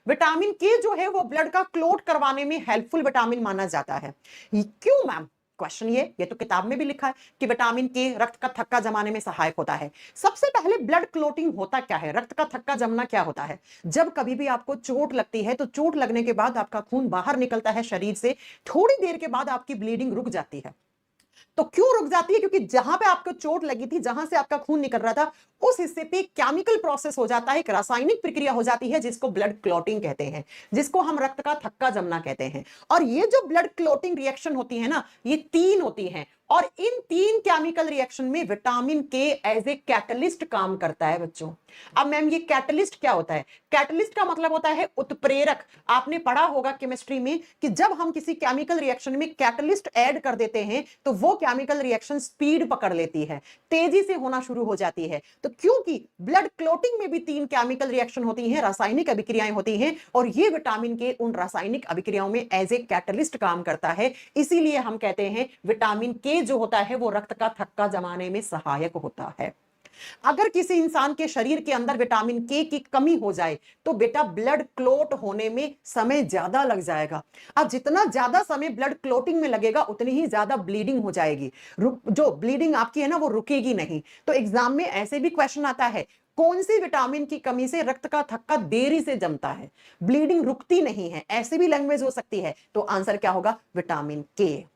Vitamin के जो है वो ब्लड का क्लोट करवाने में हेल्पफुल विटामिन माना जाता है। क्यों मैम? क्वेश्चन ये तो किताब में भी लिखा है कि विटामिन के रक्त का थक्का जमाने में सहायक होता है। सबसे पहले ब्लड क्लोटिंग होता क्या है, रक्त का थक्का जमना क्या होता है? जब कभी भी आपको चोट लगती है तो चोट लगने के बाद आपका खून बाहर निकलता है शरीर से, थोड़ी देर के बाद आपकी ब्लीडिंग रुक जाती है। तो क्यों रुक जाती है? क्योंकि जहां पे आपको चोट लगी थी, जहां से आपका खून निकल रहा था, उस हिस्से पे केमिकल प्रोसेस हो जाता है, एक रासायनिक प्रक्रिया हो जाती है जिसको ब्लड क्लॉटिंग कहते हैं, जिसको हम रक्त का थक्का जमना कहते हैं। और ये जो ब्लड क्लॉटिंग रिएक्शन होती है ना, ये 3 होती हैं और इन 3 केमिकल रिएक्शन में विटामिन के एज ए कैटलिस्ट काम करता है बच्चों। अब मैम ये कैटलिस्ट क्या होता है? कैटलिस्ट का मतलब होता है उत्प्रेरक। आपने पढ़ा होगा केमिस्ट्री में कि जब हम किसी केमिकल रिएक्शन में कैटलिस्ट ऐड कर देते हैं तो वो केमिकल रिएक्शन स्पीड पकड़ लेती है, तेजी से होना शुरू हो जाती है। तो क्योंकि ब्लड क्लॉटिंग में भी 3 केमिकल रिएक्शन होती हैं, रासायनिक अभिक्रियाएं होती हैं, और ये विटामिन के उन रासायनिक अभिक्रियाओं में एज ए कैटलिस्ट काम करता है, इसीलिए हम कहते हैं विटामिन के जो होता है वो रक्त का थक्का जमाने में सहायक होता है। अगर किसी इंसान के शरीर के अंदर विटामिन के की कमी हो जाए तो बेटा ब्लड क्लोट होने में समय ज्यादा लग जाएगा। अब जितना ज्यादा समय ब्लड क्लोटिंग में लगेगा उतनी ही ज्यादा ब्लीडिंग हो जाएगी, जो ब्लीडिंग आपकी है ना वो रुकेगी नहीं। तो एग्जाम में ऐसे भी क्वेश्चन आता है, कौन सी विटामिन की कमी से रक्त का थक्का देरी से जमता है, ब्लीडिंग रुकती नहीं है, ऐसी भी लैंग्वेज हो सकती है। तो आंसर क्या होगा? विटामिन के।